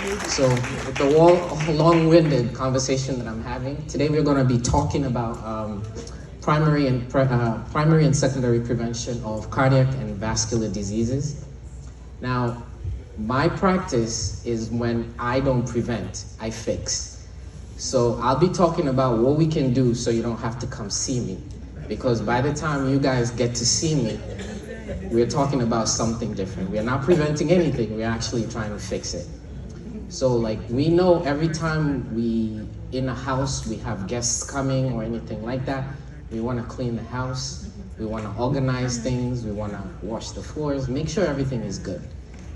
So, with the long-winded conversation that I'm having, today we're going to be talking about primary and secondary prevention of cardiac and vascular diseases. Now, my practice is when I don't prevent, I fix. So I'll be talking about what we can do so you don't have to come see me. Because by the time you guys get to see me, we're talking about something different. We're not preventing anything, we're actually trying to fix it. So like we know every time we in a house we have guests coming or anything like that, we want to clean the house, we want to organize things, we want to wash the floors, make sure everything is good.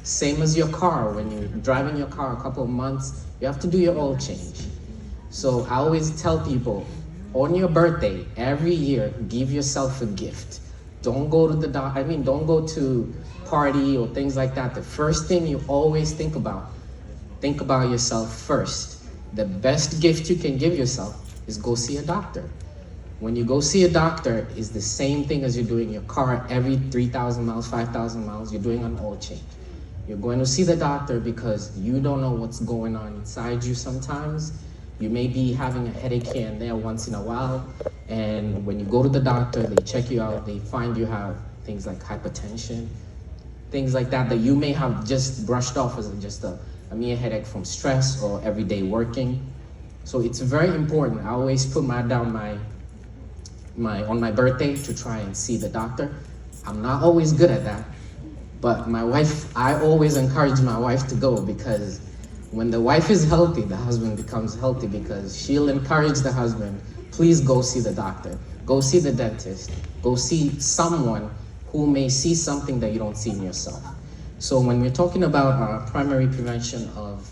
Same as your car, when you're driving your car a couple of months, you have to do your oil change. So I always tell people, on your birthday, every year, give yourself a gift. Don't go to don't go to party or things like that. The first thing you always think about yourself first. The best gift you can give yourself is go see a doctor. When you go see a doctor, it's the same thing as you're doing your car every 3,000 miles, 5,000 miles, you're doing an oil change. You're going to see the doctor because you don't know what's going on inside you sometimes. You may be having a headache here and there once in a while, and when you go to the doctor, they check you out, they find you have things like hypertension, things like that that you may have just brushed off as just a mere headache from stress or everyday working. So it's very important. I always put down on my birthday to try and see the doctor. I'm not always good at that, but I always encourage my wife to go, because when the wife is healthy, the husband becomes healthy, because she'll encourage the husband, please go see the doctor, go see the dentist, go see someone who may see something that you don't see in yourself. So when we're talking about primary prevention of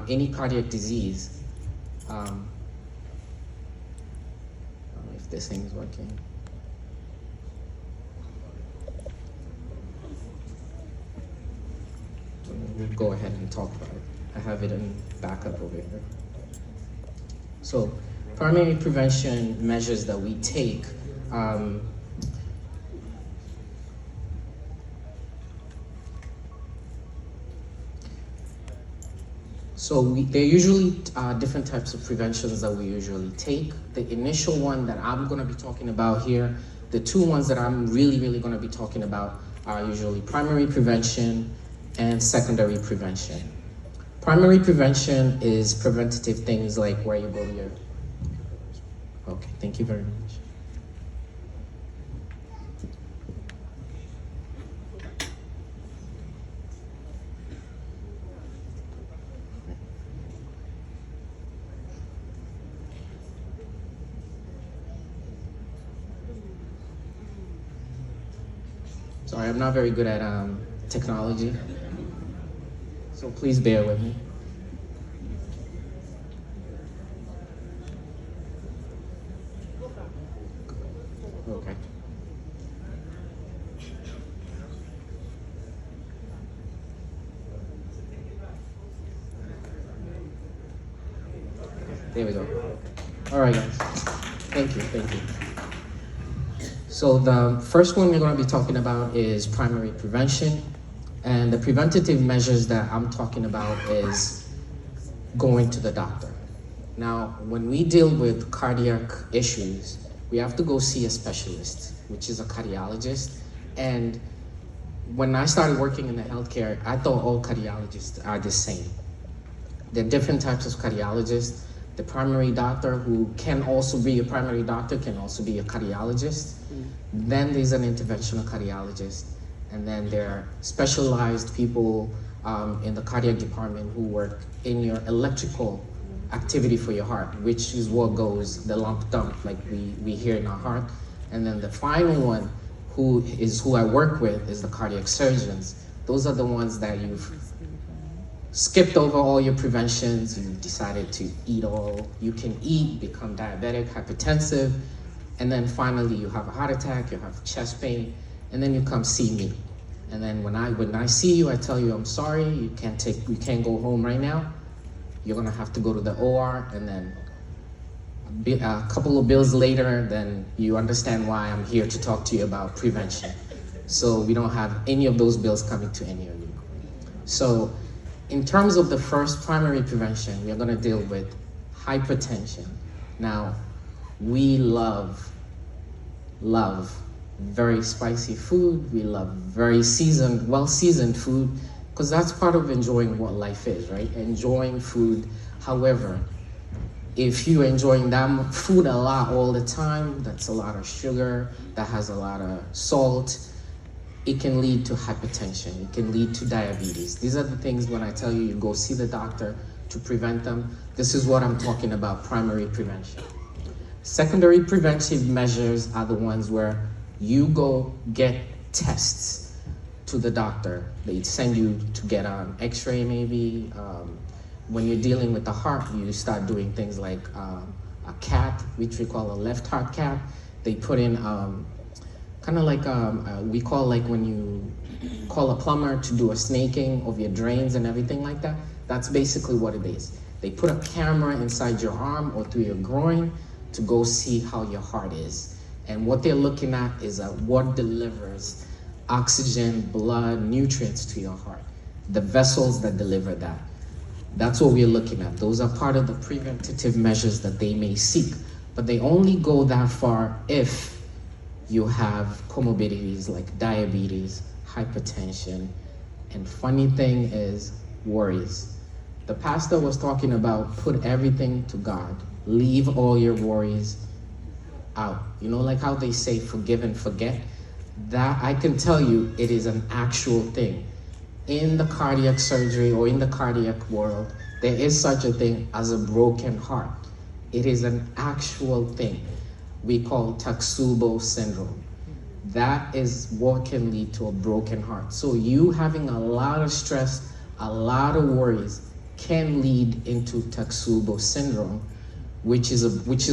any cardiac disease, I don't know if this thing is working. We'll go ahead and talk about it. I have it in backup over here. So primary prevention measures that we take there are usually different types of preventions that we usually take. The initial one that I'm going to be talking about here, the two ones that I'm really going to be talking about are usually primary prevention and secondary prevention. Primary prevention is preventative things like where you go to your... Okay, thank you very much. Sorry, I'm not very good at technology, so please bear with me. Okay. There we go. All right, guys. Thank you. So the first one we're going to be talking about is primary prevention. And the preventative measures that I'm talking about is going to the doctor. Now, when we deal with cardiac issues, we have to go see a specialist, which is a cardiologist. And when I started working in the healthcare, I thought all cardiologists are the same. There are different types of cardiologists. The primary doctor, who can also be a primary doctor, can also be a cardiologist. Then there's an interventional cardiologist. And then there are specialized people in the cardiac department who work in your electrical activity for your heart, which is what goes the lump dump, like we hear in our heart. And then the final one, who I work with, is the cardiac surgeons. Those are the ones that you've skipped over all your preventions, you decided to eat all you can eat, become diabetic, hypertensive, and then finally you have a heart attack, you have chest pain, and then you come see me. And then when I see you, I tell you, I'm sorry, you can't go home right now. You're gonna have to go to the OR, and then a couple of bills later, then you understand why I'm here to talk to you about prevention. So we don't have any of those bills coming to any of you. So In terms of the first primary prevention, we are going to deal with hypertension. Now, we love very spicy food. We love very seasoned, well-seasoned food, because that's part of enjoying what life is, right? Enjoying food. However, if you're enjoying that food a lot all the time, that's a lot of sugar, that has a lot of salt, it can lead to hypertension. It can lead to diabetes. These are the things when I tell you, you go see the doctor to prevent them. This is what I'm talking about, primary prevention. Secondary preventive measures are the ones where you go get tests to the doctor. They send you to get an x-ray maybe. When you're dealing with the heart, you start doing things like a cath, which we call a left heart cath. They put in kind of like, we call like when you call a plumber to do a snaking of your drains and everything like that. That's basically what it is. They put a camera inside your arm or through your groin to go see how your heart is. And what they're looking at is what delivers oxygen, blood, nutrients to your heart. The vessels that deliver that. That's what we're looking at. Those are part of the preventative measures that they may seek. But they only go that far if you have comorbidities like diabetes, hypertension, and funny thing is worries. The pastor was talking about put everything to God. Leave all your worries out. You know, like how they say forgive and forget? That, I can tell you, it is an actual thing. In the cardiac surgery or in the cardiac world, there is such a thing as a broken heart. It is an actual thing we call Takotsubo syndrome. That is what can lead to a broken heart. So you having a lot of stress, a lot of worries can lead into Takotsubo syndrome, which is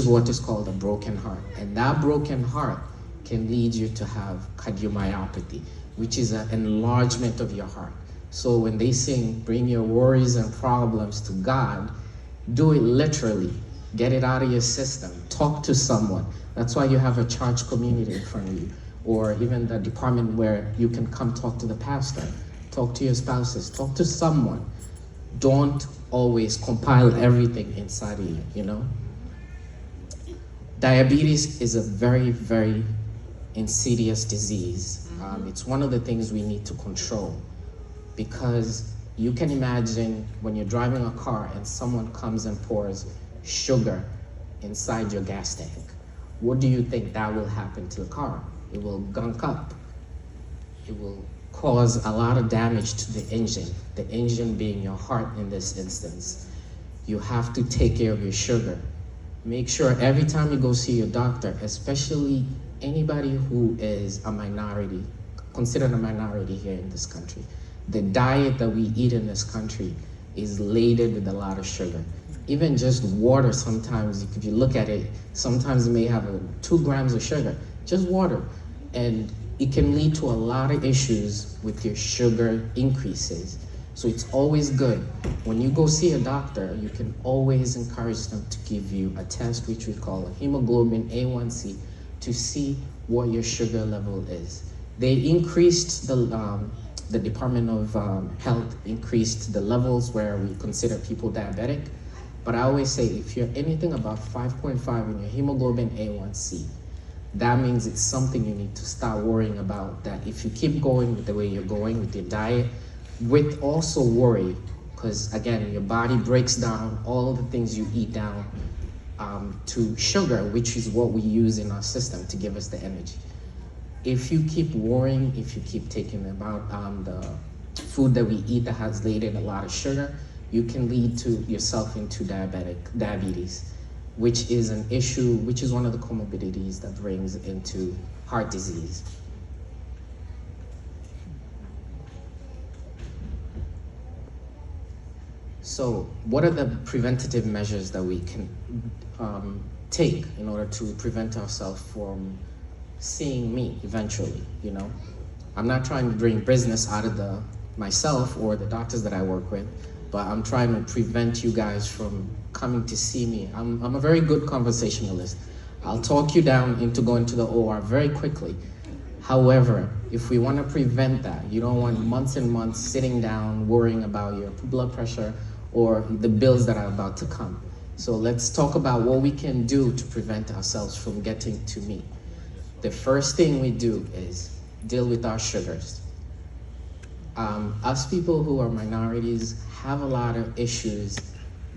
what is called a broken heart. And that broken heart can lead you to have cardiomyopathy, which is an enlargement of your heart. So when they sing, bring your worries and problems to God, do it literally. Get it out of your system. Talk to someone. That's why you have a church community in front of you, or even the department where you can come talk to the pastor, talk to your spouses, talk to someone. Don't always compile everything inside of you, you know? Diabetes is a very, very insidious disease. It's one of the things we need to control, because you can imagine when you're driving a car and someone comes and pours sugar inside your gas tank. What do you think that will happen to the car? It will gunk up. It will cause a lot of damage to the engine being your heart in this instance. You have to take care of your sugar. Make sure every time you go see your doctor, especially anybody who is a minority, considered a minority here in this country, the diet that we eat in this country is laden with a lot of sugar. Even just water sometimes, if you look at it, sometimes it may have 2 grams of sugar, just water. And it can lead to a lot of issues with your sugar increases. So it's always good. When you go see a doctor, you can always encourage them to give you a test, which we call a hemoglobin A1C, to see what your sugar level is. They increased the Department of Health increased the levels where we consider people diabetic. But I always say if you're anything above 5.5 in your hemoglobin A1C, that means it's something you need to start worrying about. That if you keep going with the way you're going with your diet, with also worry, because again, your body breaks down all the things you eat down to sugar, which is what we use in our system to give us the energy. If you keep worrying, if you keep taking about the food that we eat that has laden a lot of sugar, you can lead to yourself into diabetes, which is an issue, which is one of the comorbidities that brings into heart disease. So what are the preventative measures that we can take in order to prevent ourselves from seeing me eventually, you know? I'm not trying to bring business out of myself or the doctors that I work with, but I'm trying to prevent you guys from coming to see me. I'm a very good conversationalist. I'll talk you down into going to the OR very quickly. However, if we want to prevent that, you don't want months and months sitting down worrying about your blood pressure or the bills that are about to come. So let's talk about what we can do to prevent ourselves from getting to me. The first thing we do is deal with our sugars. Us people who are minorities have a lot of issues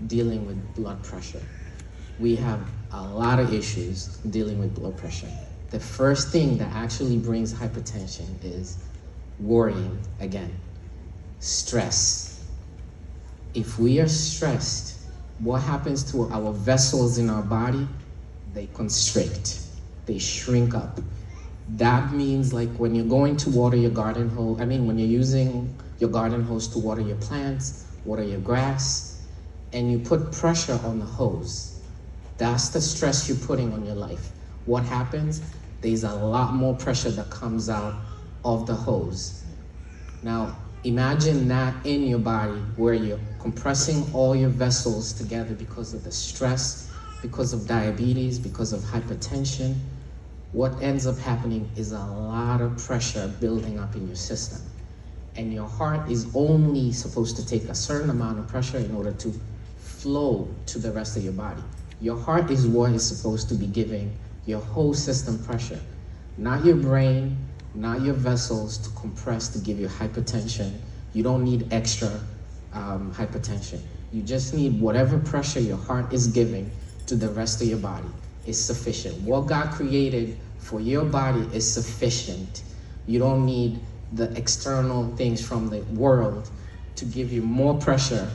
dealing with blood pressure. We have a lot of issues dealing with blood pressure. The first thing that actually brings hypertension is worrying again. Stress. If we are stressed, what happens to our vessels in our body? They constrict, they shrink up. That means like when you're going to water your garden hose, when you're using your garden hose to water your plants, water your grass, and you put pressure on the hose, that's the stress you're putting on your life. What happens? There's a lot more pressure that comes out of the hose. Now, imagine that in your body where you're compressing all your vessels together because of the stress, because of diabetes, because of hypertension. What ends up happening is a lot of pressure building up in your system. And your heart is only supposed to take a certain amount of pressure in order to flow to the rest of your body. Your heart is what is supposed to be giving your whole system pressure, not your brain, not your vessels to compress to give you hypertension. You don't need extra hypertension. You just need whatever pressure your heart is giving to the rest of your body is sufficient. What God created for your body is sufficient. You don't need the external things from the world to give you more pressure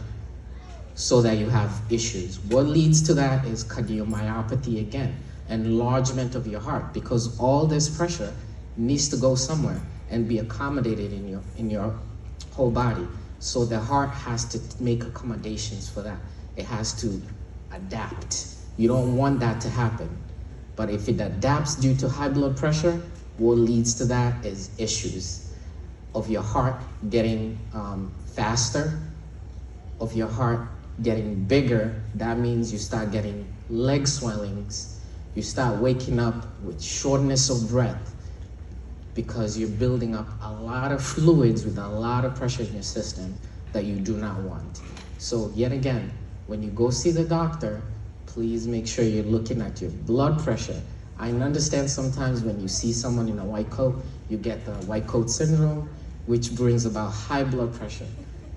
so that you have issues. What leads to that is cardiomyopathy again, enlargement of your heart, because all this pressure needs to go somewhere and be accommodated in your whole body. So the heart has to make accommodations for that. It has to adapt. You don't want that to happen. But if it adapts due to high blood pressure, what leads to that is issues of your heart getting faster, of your heart getting bigger. That means you start getting leg swellings. You start waking up with shortness of breath because you're building up a lot of fluids with a lot of pressure in your system that you do not want. So yet again, when you go see the doctor, please make sure you're looking at your blood pressure. I understand sometimes when you see someone in a white coat, you get the white coat syndrome, which brings about high blood pressure.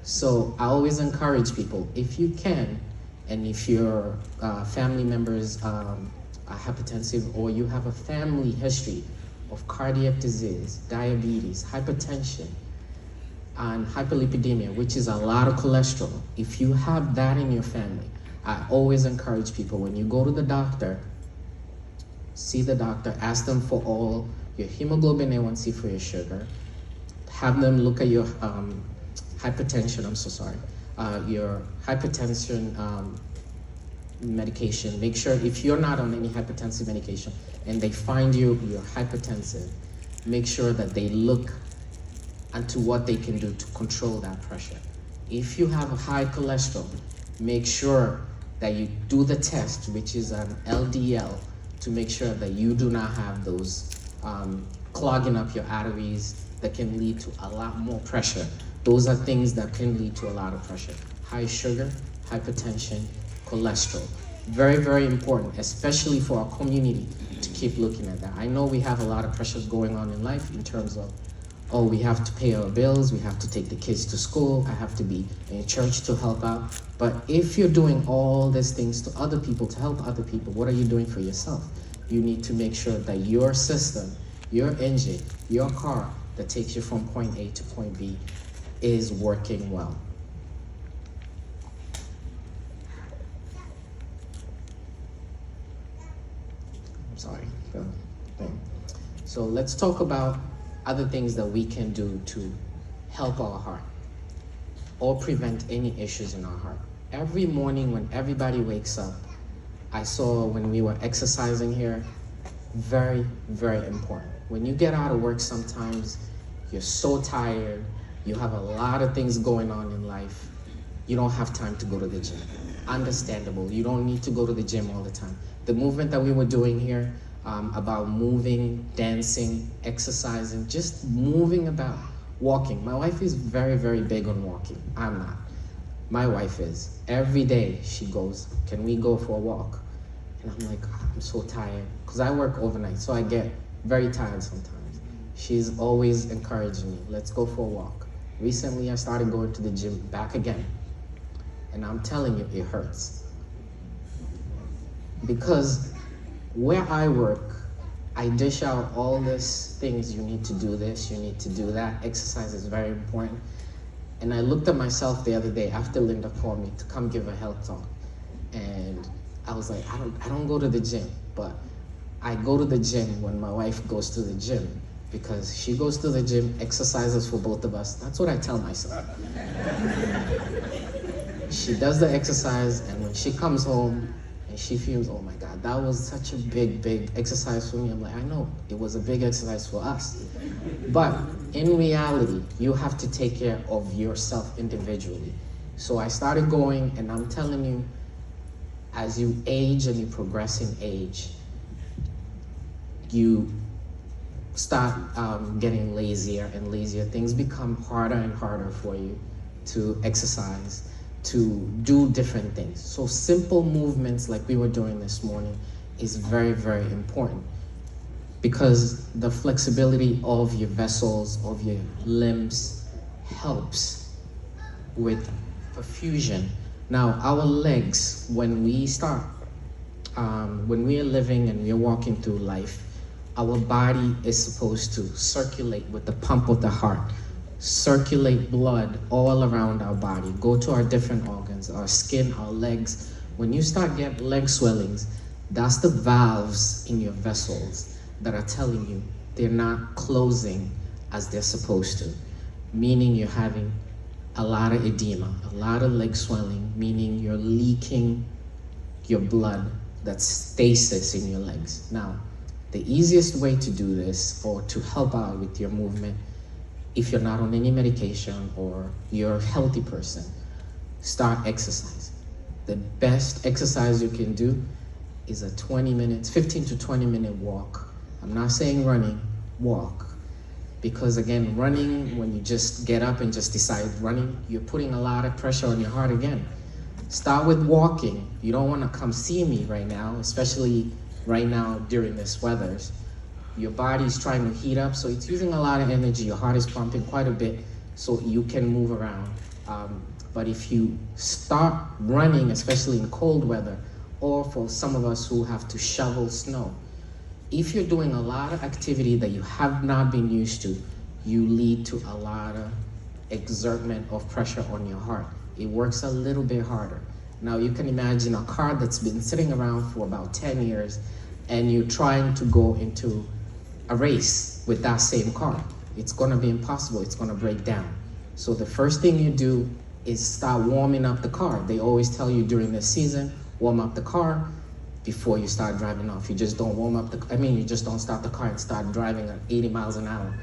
So I always encourage people, if you can, and if your family members are hypertensive or you have a family history of cardiac disease, diabetes, hypertension, and hyperlipidemia, which is a lot of cholesterol, if you have that in your family, I always encourage people, when you go to the doctor, see the doctor, ask them for all your hemoglobin A1C for your sugar, have them look at your hypertension, your hypertension medication. Make sure if you're not on any hypertensive medication and they find you're hypertensive, make sure that they look into what they can do to control that pressure. If you have a high cholesterol, make sure that you do the test, which is an LDL, to make sure that you do not have those clogging up your arteries that can lead to a lot more pressure. Those are things that can lead to a lot of pressure. High sugar, hypertension, cholesterol. Very, very important, especially for our community, to keep looking at that. I know we have a lot of pressures going on in life in terms of, oh, we have to pay our bills, we have to take the kids to school, I have to be in church to help out. But if you're doing all these things to other people, to help other people, what are you doing for yourself? You need to make sure that your system, your engine, your car that takes you from point A to point B is working well. I'm sorry. So let's talk about other things that we can do to help our heart or prevent any issues in our heart. Every morning when everybody wakes up, I saw when we were exercising here, very, very important. When you get out of work sometimes, you're so tired, you have a lot of things going on in life, you don't have time to go to the gym. Understandable, you don't need to go to the gym all the time. The movement that we were doing here, about moving, dancing, exercising, just moving about, walking. My wife is very, very big on walking. I'm not. My wife is. Every day she goes, can we go for a walk? And I'm like, I'm so tired. Because I work overnight, so I get very tired sometimes. She's always encouraging me, let's go for a walk. Recently, I started going to the gym back again. And I'm telling you, it hurts. Because where I work, I dish out all these things, you need to do this, you need to do that. Exercise is very important. And I looked at myself the other day after Linda called me to come give a health talk. And I was like, I don't go to the gym, but I go to the gym when my wife goes to the gym, because she goes to the gym, exercises for both of us. That's what I tell myself. She does the exercise, and when she comes home and she feels, oh my God, that was such a big, big exercise for me. I'm like, I know, it was a big exercise for us. But in reality, you have to take care of yourself individually. So I started going, and I'm telling you, as you age and you progress in age, you start getting lazier and lazier. Things become harder and harder for you to exercise, to do different things. So simple movements like we were doing this morning is very, very important, because the flexibility of your vessels, of your limbs, helps with perfusion. Now, our legs, when we start, when we are living and we are walking through life, our body is supposed to circulate with the pump of the heart, circulate blood all around our body, go to our different organs, our skin, our legs. When you start getting leg swellings, that's the valves in your vessels that are telling you they're not closing as they're supposed to, meaning you're having a lot of edema, a lot of leg swelling, meaning you're leaking your blood, that's stasis in your legs. Now, the easiest way to do this, or to help out with your movement, if you're not on any medication or you're a healthy person, start exercising. The best exercise you can do is a 15 to 20 minute walk. I'm not saying running, walk. Because again, running, when you just get up and just decide running, you're putting a lot of pressure on your heart again. Start with walking. You don't want to come see me right now, especially right now during this weather. Your body's trying to heat up, so it's using a lot of energy. Your heart is pumping quite a bit, so you can move around. But if you start running, especially in cold weather, or for some of us who have to shovel snow, if you're doing a lot of activity that you have not been used to, you lead to a lot of exertion of pressure on your heart. It works a little bit harder. Now you can imagine a car that's been sitting around for about 10 years and you're trying to go into a race with that same car. It's gonna be impossible, it's gonna break down. So the first thing you do is start warming up the car. They always tell you during the season, warm up the car before you start driving off. You just don't you just don't start the car and start driving at 80 miles an hour.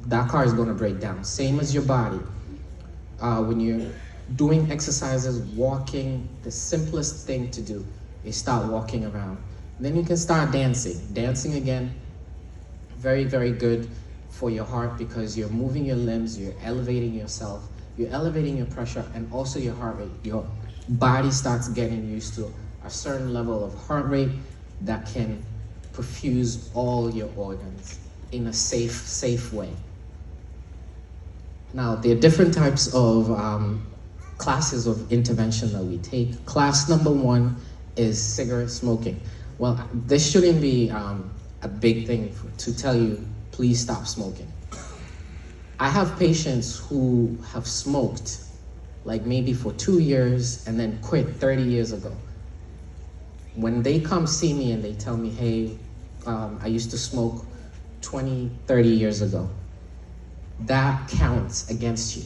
That car is gonna break down. Same as your body. When you're doing exercises, walking, the simplest thing to do is start walking around. Then you can start dancing. Dancing again, very, very good for your heart, because you're moving your limbs, you're elevating yourself, you're elevating your pressure, and also your heart rate. Your body starts getting used to a certain level of heart rate that can perfuse all your organs in a safe way. Now, there are different types of classes of intervention that we take. Class number 1 is cigarette smoking. Well, this shouldn't be a big thing to tell you, please stop smoking. I have patients who have smoked like maybe for 2 years and then quit 30 years ago. When they come see me and they tell me, hey, I used to smoke 20, 30 years ago, that counts against you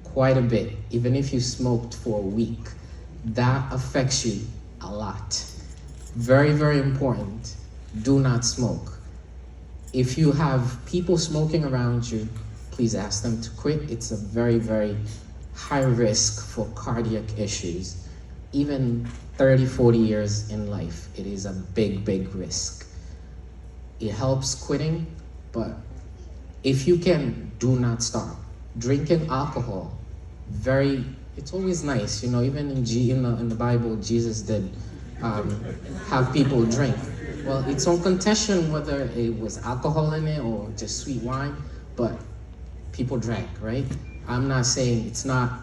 quite a bit. Even if you smoked for a week, that affects you a lot. Very, very important. Do not smoke. If you have people smoking around you, please ask them to quit. It's a very, very high risk for cardiac issues. Even 30, 40 years in life, it is a big, big risk. It helps quitting, but if you can, do not stop. Drinking alcohol, it's always nice, even in the Bible, Jesus did have people drink. Well, it's on contention whether it was alcohol in it or just sweet wine, but people drank, right? I'm not saying it's not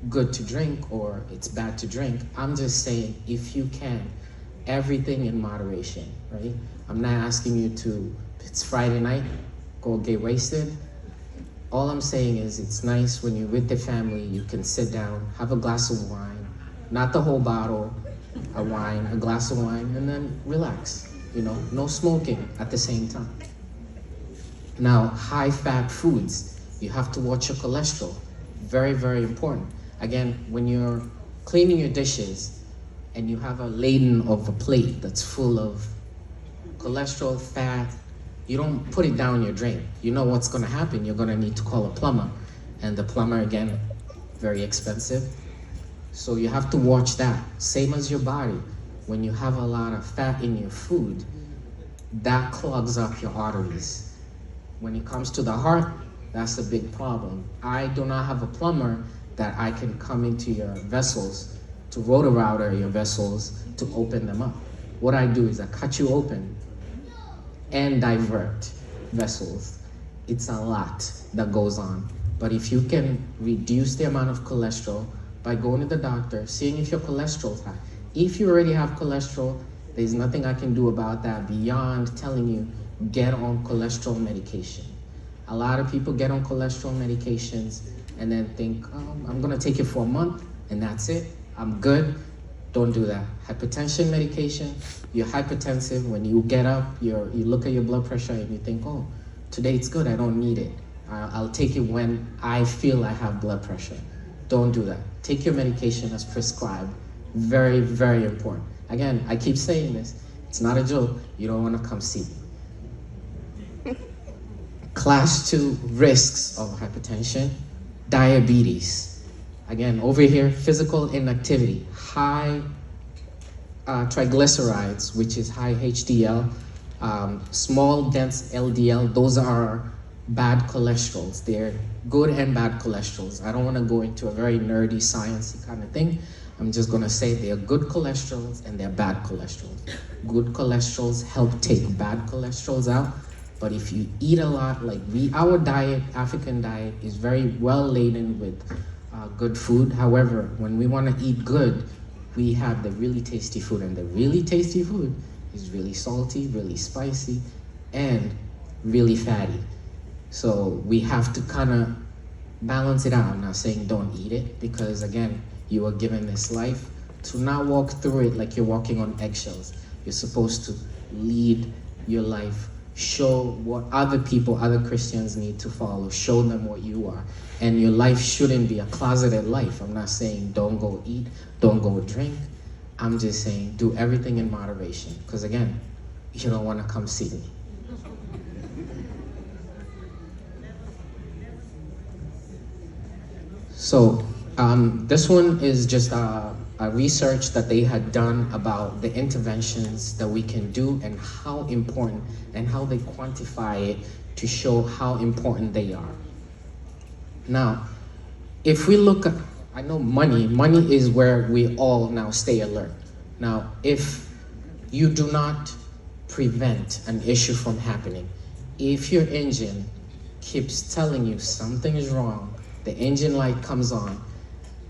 good to drink or it's bad to drink. I'm just saying if you can, everything in moderation, right? I'm not asking you to, it's Friday night, go get wasted. All I'm saying is it's nice when you're with the family, you can sit down, have a glass of wine, not the whole bottle of wine, a glass of wine, and then relax. No smoking at the same time. Now, high-fat foods, you have to watch your cholesterol. Very, very important. Again, when you're cleaning your dishes and you have a laden of a plate that's full of cholesterol, fat, you don't put it down your drain. You know what's gonna happen. You're gonna need to call a plumber. And the plumber, again, very expensive. So you have to watch that. Same as your body. When you have a lot of fat in your food, that clogs up your arteries. When it comes to the heart, that's a big problem. I do not have a plumber that I can come into your vessels, to rotor-router your vessels, to open them up. What I do is I cut you open and divert vessels. It's a lot that goes on. But if you can reduce the amount of cholesterol by going to the doctor, seeing if your cholesterol is high. If you already have cholesterol, there's nothing I can do about that beyond telling you, get on cholesterol medication. A lot of people get on cholesterol medications and then think, oh, I'm gonna take it for a month and that's it, I'm good. Don't do that. Hypertension medication, you're hypertensive. When you get up, you look at your blood pressure and you think, oh, today it's good, I don't need it. I'll take it when I feel I have blood pressure. Don't do that. Take your medication as prescribed. Very, very important. Again, I keep saying this. It's not a joke. You don't want to come see me. Class 2 risks of hypertension, diabetes. Again, over here, physical inactivity, high triglycerides, which is high HDL, small dense LDL, those are bad cholesterols. They're good and bad cholesterols. I don't want to go into a very nerdy, sciencey kind of thing. I'm just going to say they're good cholesterols and they're bad cholesterols. Good cholesterols help take bad cholesterols out. But if you eat a lot, like our diet, African diet, is very well laden with good food. However, when we want to eat good, we have the really tasty food. And the really tasty food is really salty, really spicy, and really fatty. So we have to kind of balance it out. I'm not saying don't eat it, because again, you are given this life to not walk through it like you're walking on eggshells. You're supposed to lead your life, show what other people, other Christians need to follow, show them what you are. And your life shouldn't be a closeted life. I'm not saying don't go eat, don't go drink. I'm just saying do everything in moderation, because again, you don't want to come see me. So this one is just a research that they had done about the interventions that we can do and how important, and how they quantify it to show how important they are. Now, if we look at, I know money is where we all now stay alert. Now, if you do not prevent an issue from happening, if your engine keeps telling you something is wrong, the engine light comes on,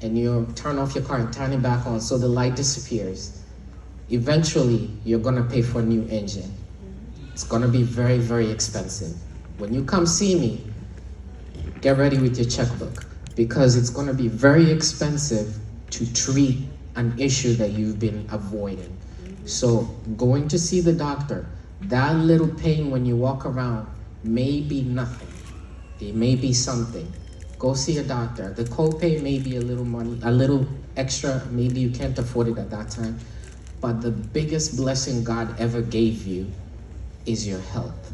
and you turn off your car and turn it back on so the light disappears, eventually you're gonna pay for a new engine. It's gonna be very, very expensive. When you come see me, get ready with your checkbook, because it's gonna be very expensive to treat an issue that you've been avoiding. So going to see the doctor, that little pain when you walk around may be nothing. It may be something. Go see a doctor. The copay may be a little money, a little extra, maybe you can't afford it at that time, but the biggest blessing God ever gave you is your health.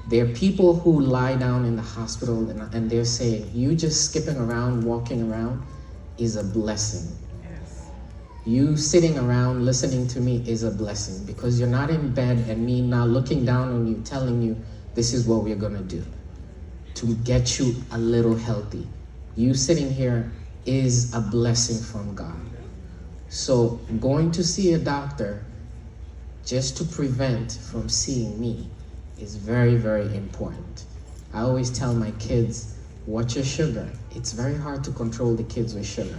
There are people who lie down in the hospital and they're saying, you just skipping around, walking around is a blessing. You sitting around listening to me is a blessing because you're not in bed and me not looking down on you, telling you this is what we're gonna do to get you a little healthy. You sitting here is a blessing from God. So going to see a doctor just to prevent from seeing me is very, very important. I always tell my kids, watch your sugar. It's very hard to control the kids with sugar,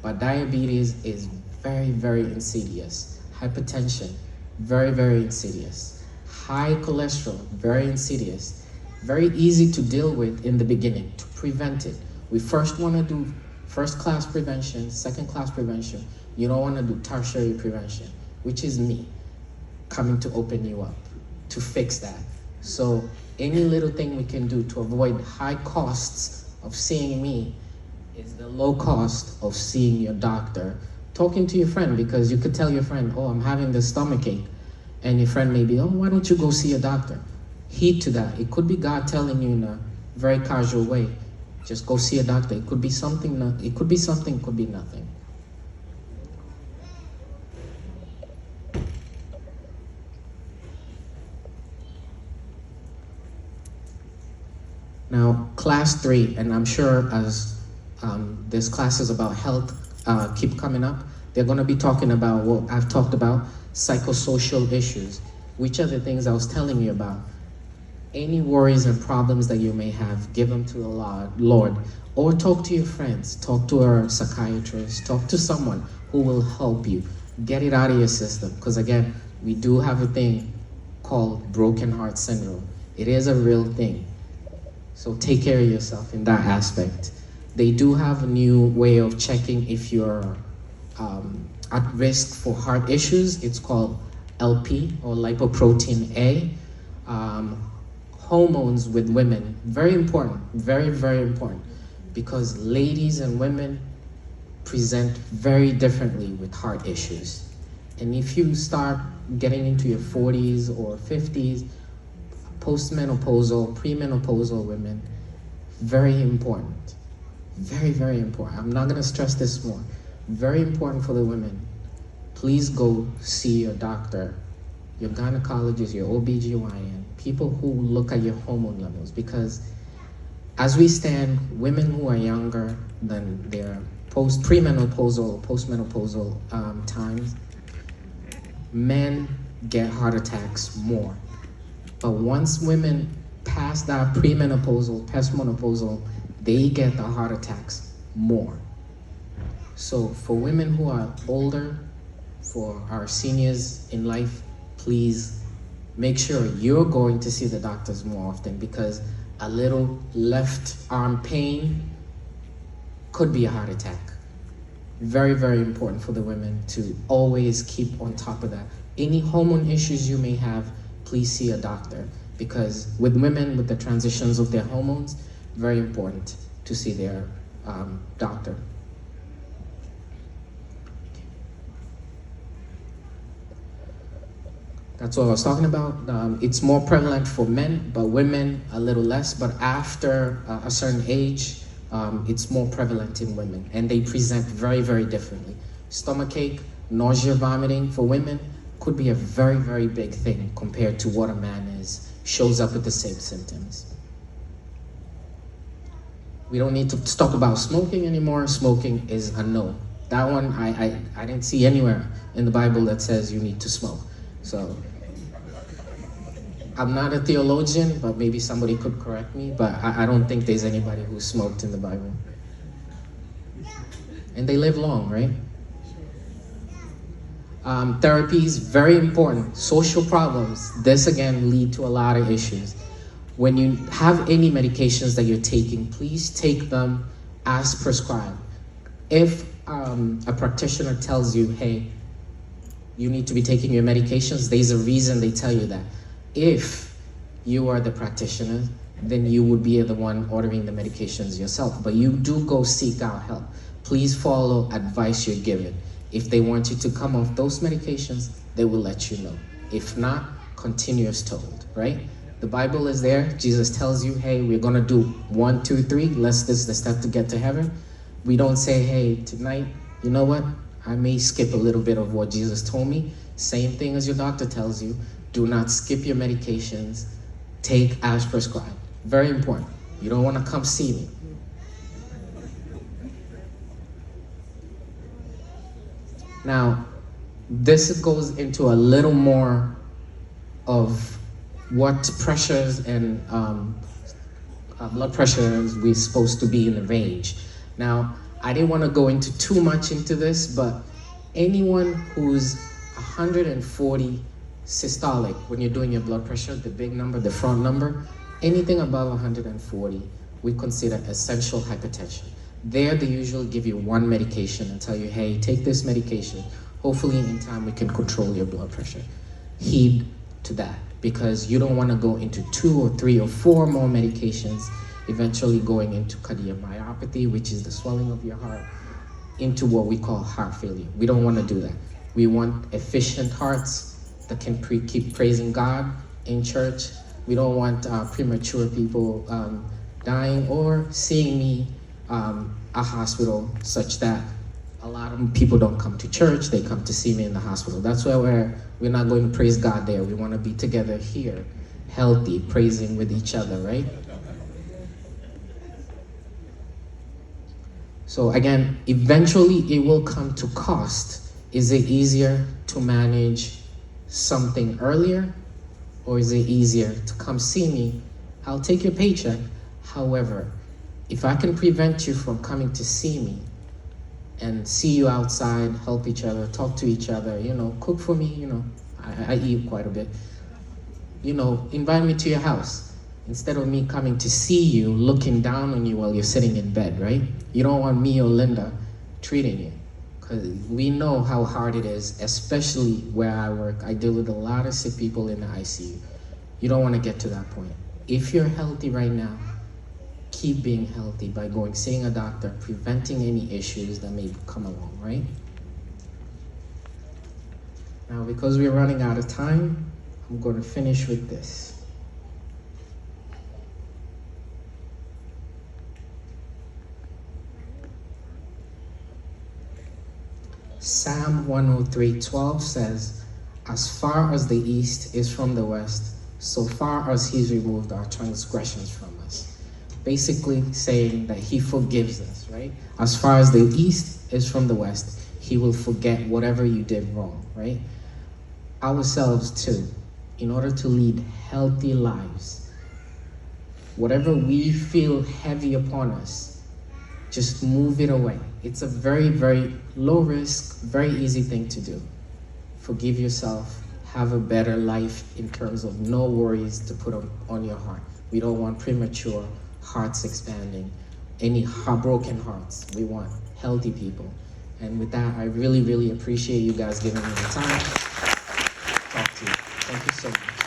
but diabetes is very, very insidious. Hypertension, very, very insidious. High cholesterol, very insidious. Very easy to deal with in the beginning, to prevent it. We first want to do first-class prevention, second-class prevention. You don't want to do tertiary prevention, which is me coming to open you up, to fix that. So any little thing we can do to avoid high costs of seeing me is the low cost of seeing your doctor, talking to your friend, because you could tell your friend, oh, I'm having this stomach ache. And your friend may be, oh, why don't you go see a doctor? Heed to that. It could be God telling you in a very casual way, just go see a doctor. It could be something, it could be something, it could be nothing. Now, class 3, and I'm sure as this class is about health keep coming up, they're going to be talking about what I've talked about, psychosocial issues, which are the things I was telling you about. Any worries and problems that you may have, give them to the Lord, or talk to your friends, talk to a psychiatrist, talk to someone who will help you. Get it out of your system, because again, we do have a thing called broken heart syndrome. It is a real thing. So take care of yourself in that aspect. They do have a new way of checking if you're at risk for heart issues. It's called LP, or lipoprotein A. Hormones with women, very important, very, very important, because ladies and women present very differently with heart issues. And if you start getting into your 40s or 50s, postmenopausal, premenopausal women, very important. Very, very important. I'm not gonna stress this more. Very important for the women. Please go see your doctor, your gynecologist, your OBGYN, people who look at your hormone levels, because as we stand, women who are younger than their premenopausal, postmenopausal times, men get heart attacks more. But once women pass that premenopausal, postmenopausal, they get the heart attacks more. So for women who are older, for our seniors in life, please make sure you're going to see the doctors more often, because a little left arm pain could be a heart attack. Very, very important for the women to always keep on top of that. Any hormone issues you may have, please see a doctor, because with women, with the transitions of their hormones, very important to see their doctor. That's what I was talking about. It's more prevalent for men, but women a little less. But after a certain age, it's more prevalent in women, and they present very, very differently. Stomachache, nausea, vomiting for women could be a very, very big thing compared to what a man shows up with the same symptoms. We don't need to talk about smoking anymore. Smoking is a no. That one, I didn't see anywhere in the Bible that says you need to smoke. So I'm not a theologian, but maybe somebody could correct me, but I don't think there's anybody who smoked in the Bible. And they live long, right? Therapy is very important. Social problems, this again lead to a lot of issues. When you have any medications that you're taking, please take them as prescribed. If a practitioner tells you, hey, you need to be taking your medications, there's a reason they tell you that. If you are the practitioner, then you would be the one ordering the medications yourself. But you do go seek out help. Please follow advice you're given. If they want you to come off those medications, they will let you know. If not, continue as told, right? The Bible is there. Jesus tells you, hey, we're gonna do 1, 2, 3. This is the step to get to heaven. We don't say, hey, tonight, you know what? I may skip a little bit of what Jesus told me. Same thing as your doctor tells you. Do not skip your medications. Take as prescribed. Very important. You don't want to come see me. Now, this goes into a little more of what pressures and blood pressures we're supposed to be in the range. Now, I didn't want to go into too much into this, but anyone who's 140 systolic, when you're doing your blood pressure, the big number, the front number, anything above 140, we consider essential hypertension. There, they usually give you one medication and tell you, hey, take this medication. Hopefully in time we can control your blood pressure. Heed to that, because you don't want to go into 2 or 3 or 4 more medications, eventually going into cardiomyopathy, which is the swelling of your heart, into what we call heart failure. We don't want to do that. We want efficient hearts that can keep praising God in church. We don't want premature people dying or seeing me a hospital, such that a lot of people don't come to church, they come to see me in the hospital. That's why we're not going to praise God there. We want to be together here, healthy, praising with each other, right? So again, eventually it will come to cost. Is it easier to manage something earlier, or is it easier to come see me? I'll take your paycheck. However, if I can prevent you from coming to see me and see you outside, help each other, talk to each other, cook for me, I eat quite a bit, invite me to your house. Instead of me coming to see you, looking down on you while you're sitting in bed, right? You don't want me or Linda treating you, because we know how hard it is, especially where I work. I deal with a lot of sick people in the ICU. You don't want to get to that point. If you're healthy right now, keep being healthy by seeing a doctor, preventing any issues that may come along, right? Now, because we're running out of time, I'm going to finish with this. Psalm 103:12 says, as far as the east is from the west, so far as he's removed our transgressions from us. Basically saying that he forgives us, right? As far as the east is from the west, he will forget whatever you did wrong, right? Ourselves too, in order to lead healthy lives, whatever we feel heavy upon us, just move it away. It's a very, very low risk, very easy thing to do. Forgive yourself, have a better life in terms of no worries to put on your heart. We don't want premature hearts expanding, any broken hearts. We want healthy people. And with that, I really, really appreciate you guys giving me the time to talk to you. Thank you so much.